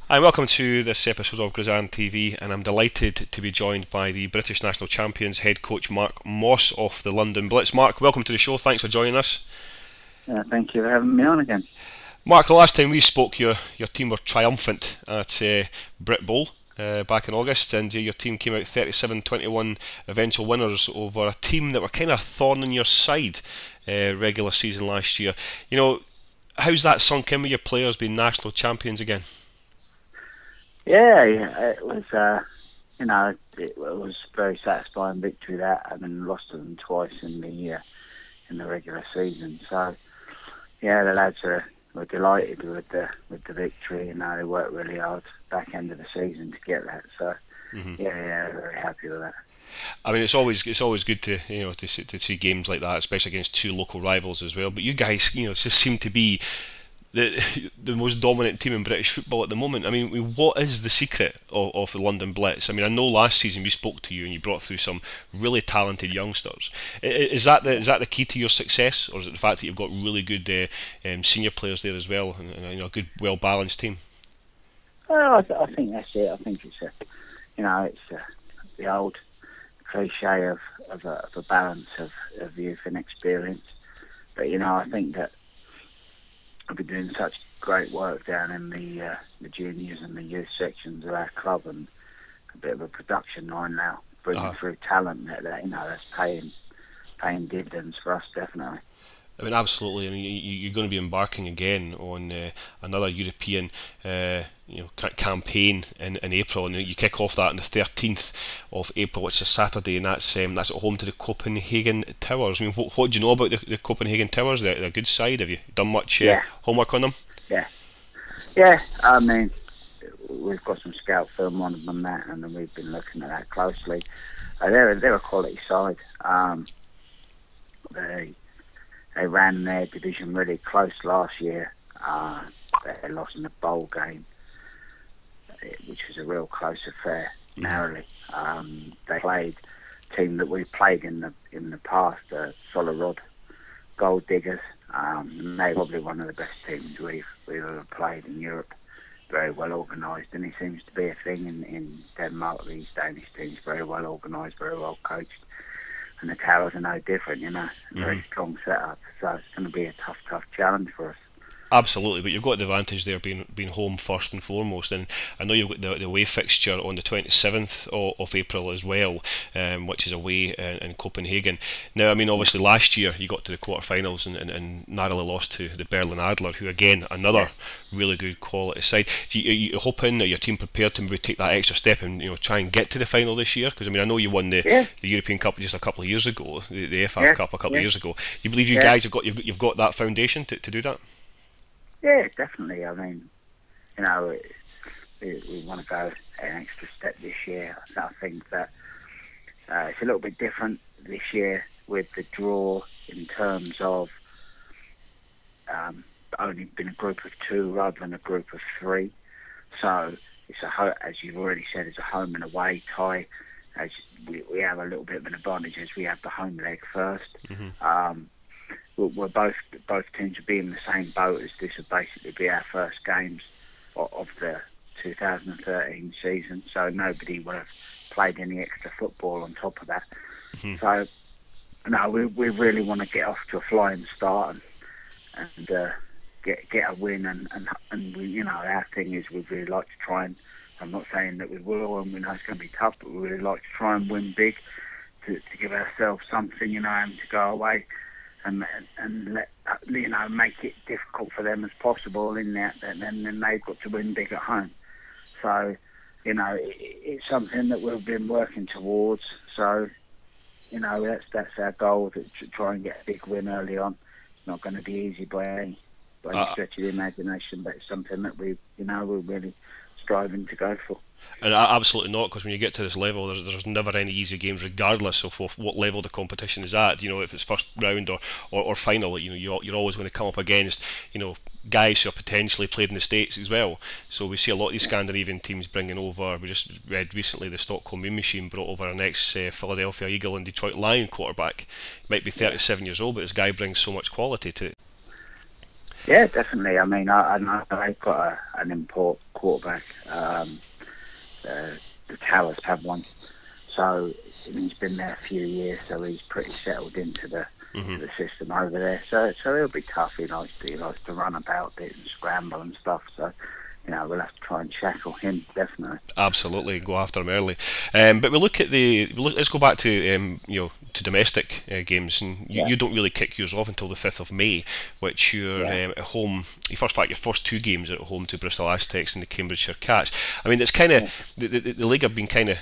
Hi, welcome to this episode of Grizan TV, and I'm delighted to be joined by the British National Champions head coach Mark Moss of the London Blitz. Mark, welcome to the show. Thanks for joining us. Thank you for having me on again. Mark, the last time we spoke, your team were triumphant at Brit Bowl back in August, and your team came out 37-21 eventual winners over a team that were kind of thorn in your side regular season last year. You know, how's that sunk in with your players being national champions again? Yeah, it was. It was a very satisfying victory. That having lost to them twice in the regular season. So yeah, the lads were delighted with the victory. They worked really hard back end of the season to get that. So yeah, very happy with that. I mean, it's always good to to see games like that, especially against two local rivals as well. But you guys, just seem to be the most dominant team in British football at the moment. I mean, what is the secret of the London Blitz? I mean, I know last season we spoke to you and you brought through some really talented youngsters. Is that the key to your success, or is it the fact that you've got really good senior players there as well, and a good, well balanced team? Well, I think that's it. I think it's the old cliche of a balance of youth and experience. But I think that I've been doing such great work down in the juniors and the youth sections of our club, and a bit of a production line now, bringing through talent that's paying dividends for us, definitely. I mean, absolutely. I mean, you're going to be embarking again on another European, campaign in April, and you kick off that on the 13th of April, which is Saturday, and that's at home to the Copenhagen Towers. I mean, what do you know about the Copenhagen Towers? They're a good side. Have you done much homework on them? Yeah. I mean, we've got some scout film on them and then we've been looking at that closely. They're a quality side. They ran their division really close last year. They lost in the bowl game, which was a real close affair, narrowly. They played a team that we played in the past, Solid Gold Diggers. They're probably one of the best teams we've ever played in Europe. Very well organised, and it seems to be a thing in Denmark. These Danish teams very well organised, very well coached. And the Towers are no different, very strong setup. So it's going to be a tough challenge for us. Absolutely, but you've got the advantage there being home first and foremost, and I know you've got the away fixture on the 27th of April as well, which is away in Copenhagen. Now, I mean, obviously last year you got to the quarterfinals and narrowly lost to the Berlin Adler, who again another really good quality side. Are you hoping that your team prepared to maybe take that extra step and try and get to the final this year? Because I mean, I know you won the European Cup just a couple of years ago, the FA Cup a couple of years ago. You believe you guys you've got that foundation to do that? Yeah, definitely. I mean, we want to go an extra step this year. I think that it's a little bit different this year with the draw in terms of only been a group of two rather than a group of three. So it's as you've already said, it's a home and away tie. As we have a little bit of an advantage as we have the home leg first. We're both teams will be in the same boat, as this will basically be our first games of the 2013 season. So nobody will have played any extra football on top of that. So no, we really want to get off to a flying start and get a win. And we, our thing is we'd really like to try and. I'm not saying that we will, and we know it's going to be tough, but we really like to try and win big to give ourselves something, and to go away. And let make it difficult for them as possible in that, and then they've got to win big at home. So, it's something that we've been working towards. So, that's our goal, to try and get a big win early on. It's not going to be easy by any stretch of the imagination, but it's something that we're really striving to go for. And absolutely not, because when you get to this level, there's never any easy games, regardless of what level the competition is at. If it's first round or final, you're always going to come up against guys who are potentially played in the States as well. So we see a lot of these Scandinavian teams bringing over. We just read recently the Stockholm Mean Machine brought over an ex-Philadelphia Eagle and Detroit Lion quarterback. He might be 37 years old, but this guy brings so much quality to it. Yeah, definitely. I mean, I know they've got an import quarterback. The Towers have one, so he's been there a few years, so he's pretty settled into the system over there. So it'll be tough. He likes to run about a bit and scramble and stuff. So we'll have to try and shackle him, definitely. Absolutely, go after him early. But we look at let's go back to to domestic games, and you don't really kick yours off until the 5th of May, which you're at home. Your first 2 games are at home to Bristol Aztecs and the Cambridgeshire Cats. I mean, it's kind of the league have been kind of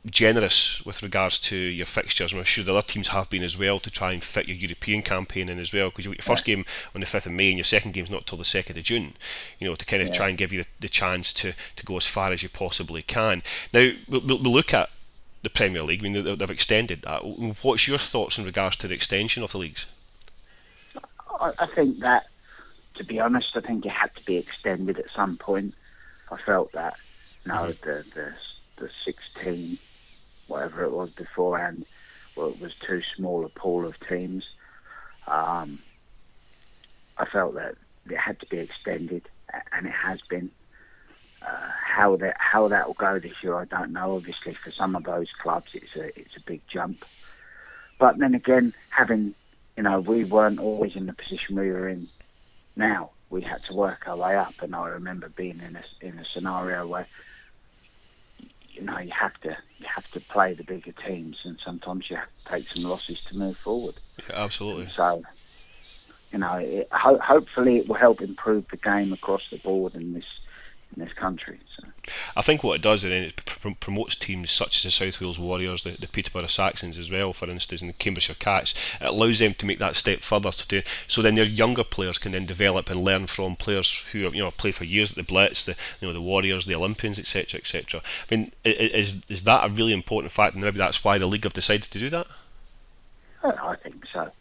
generous with regards to your fixtures, and I'm sure the other teams have been as well, to try and fit your European campaign in as well, because you've got your first game on the 5th of May and your second game's not till the 2nd of June, to kind of try and give you the chance to go as far as you possibly can. Now, we'll look at the Premier League. I mean, they've extended that. What's your thoughts in regards to the extension of the leagues? I think that, to be honest, I think it had to be extended at some point. I felt that, the 16, whatever it was beforehand, it was too small a pool of teams. I felt that it had to be extended, and it has been. How that will go this year, I don't know. Obviously, for some of those clubs, it's a big jump. But then again, we weren't always in the position we were in now. We had to work our way up, and I remember being in a scenario where you have to play the bigger teams, and sometimes you have to take some losses to move forward. Yeah, absolutely. And so, hopefully it will help improve the game across the board in this country. So. I think what it does, and it promotes teams such as the South Wales Warriors, the Peterborough Saxons as well, for instance, and the Cambridgeshire Cats. It allows them to make that step further, so then their younger players can then develop and learn from players who have played for years at the Blitz, the Warriors, the Olympians, etc., etc. I mean, is that a really important fact, and maybe that's why the league have decided to do that? I think so.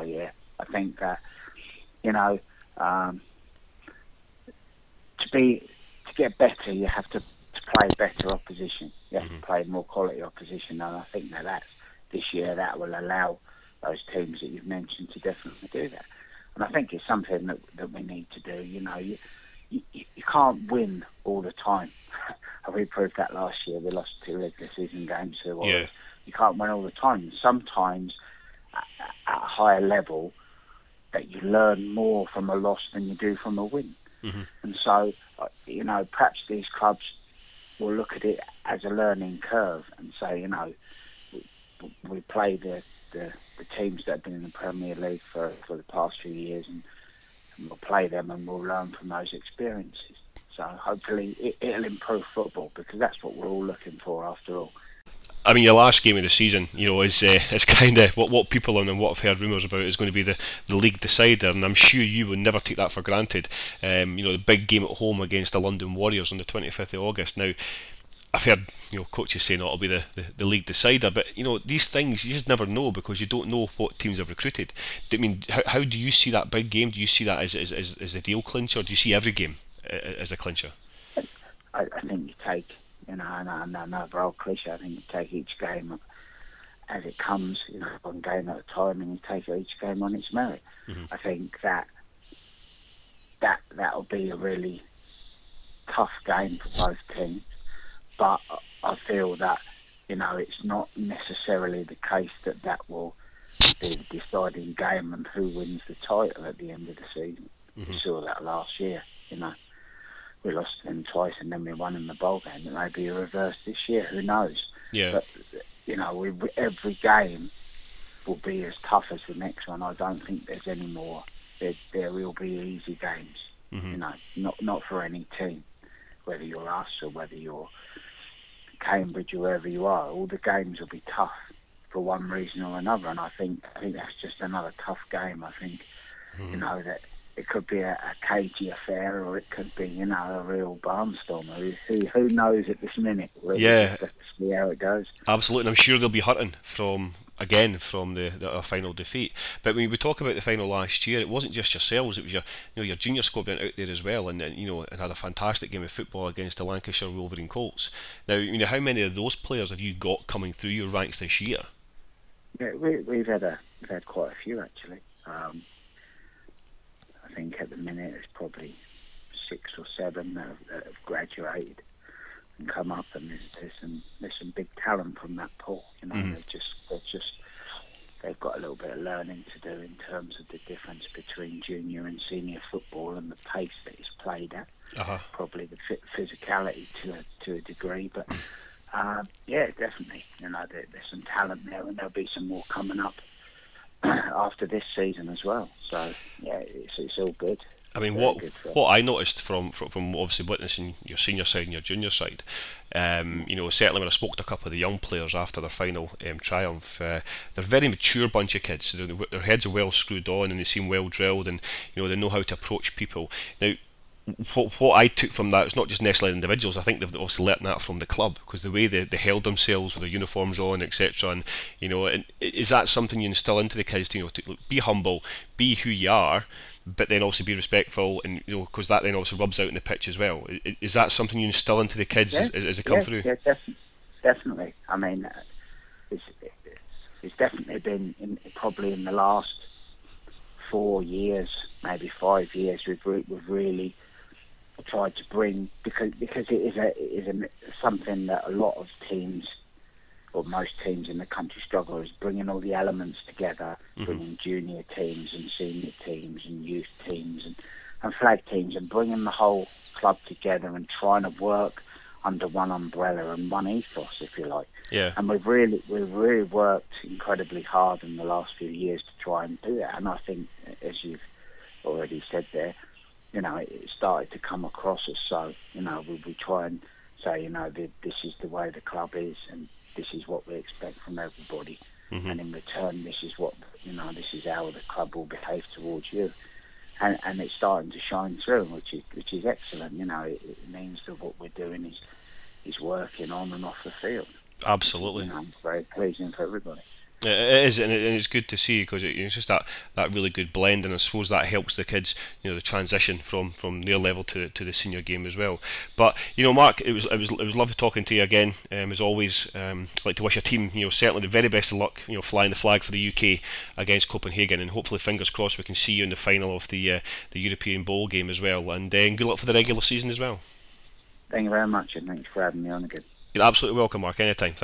Yeah, I think that to get better, you have to play better opposition. You have to play more quality opposition, and I think that this year that will allow those teams that you've mentioned to definitely do that. And I think it's something that we need to do. You can't win all the time. We proved that last year. We lost 2 regular season games to the Warriors. You can't win all the time. Sometimes at a higher level, that you learn more from a loss than you do from a win. And so, perhaps these clubs will look at it as a learning curve and say, we play the teams that have been in the Premier League for the past few years, and we'll play them and we'll learn from those experiences. So hopefully it'll improve football, because that's what we're all looking for after all. I mean, your last game of the season, is kind of what people and what I've heard rumours about is going to be the league decider, and I'm sure you would never take that for granted. The big game at home against the London Warriors on the 25th of August. Now, I've heard coaches saying it'll be the league decider, but these things you just never know, because you don't know what teams have recruited. I mean, how do you see that big game? Do you see that as a deal clincher, or do you see every game as a clincher? I think you take. Another old cliche, I think you take each game as it comes, one game at a time, and you take each game on its merit. I think that'll be a really tough game for both teams, but I feel that, it's not necessarily the case that will be the deciding game and who wins the title at the end of the season. We saw that last year, We lost them twice and then we won in the bowl game. It may be a reverse this year. Who knows? Yeah. But every game will be as tough as the next one. I don't think there's any more. There will be easy games. Not for any team, whether you're us or whether you're Cambridge or wherever you are. All the games will be tough for one reason or another. And I think that's just another tough game. I think that. It could be a cagey affair, or it could be, a real barnstormer. Who knows at this minute? We'll just have to see how it goes. Absolutely, and I'm sure they'll be hurting from the final defeat. But when we talk about the final last year, it wasn't just yourselves; it was your junior squad went out there as well, and had a fantastic game of football against the Lancashire Wolverine Colts. Now, how many of those players have you got coming through your ranks this year? Yeah, we've had quite a few actually. I think at the minute it's probably 6 or 7 that have graduated and come up, and there's some big talent from that pool. You know, they've got a little bit of learning to do in terms of the difference between junior and senior football and the pace that is played at. Probably the physicality to a degree, but yeah, definitely. You know, there's some talent there, and there'll be some more coming up after this season as well. So yeah, it's all good. I mean, what I noticed from obviously witnessing your senior side and your junior side, you know, certainly when I spoke to a couple of the young players after their final triumph, they're a very mature bunch of kids. Their heads are well screwed on, and they seem well drilled, and you know, they know how to approach people. Now, what I took from that is not just necessarily individuals. I think they've obviously learnt that from the club, because the way they held themselves with their uniforms on, etc. And you know, is that something you instill into the kids? To be humble, be who you are, but then also be respectful, and you know, because that then also rubs out in the pitch as well. Is that something you instill into the kids as they come through? Yeah, definitely. I mean, it's definitely been probably in the last 4 years, maybe 5 years, we've really tried to bring, because it is something that a lot of teams, or most teams in the country, struggle, is bringing all the elements together, bringing junior teams and senior teams and youth teams and flag teams, and bringing the whole club together and trying to work under one umbrella and one ethos, if you like. Yeah. And we've really worked incredibly hard in the last few years to try and do that. And I think, as you've already said there, you know, it started to come across as so. You know, we try and say, you know, this is the way the club is, and this is what we expect from everybody. And in return, this is what, you know, this is how the club will behave towards you. And it's starting to shine through, which is excellent. You know, it means that what we're doing is working on and off the field. Absolutely. You know, very pleasing for everybody. It is, and it's good to see, because it's just that really good blend, and I suppose that helps the kids, you know, the transition from their level to the senior game as well. But you know, Mark, it was lovely talking to you again. As always, I'd like to wish your team, you know, certainly the very best of luck, you know, flying the flag for the UK against Copenhagen, and hopefully, fingers crossed, we can see you in the final of the European Bowl game as well. And good luck for the regular season as well. Thank you very much, and thanks for having me on again. You're absolutely welcome, Mark. Anytime.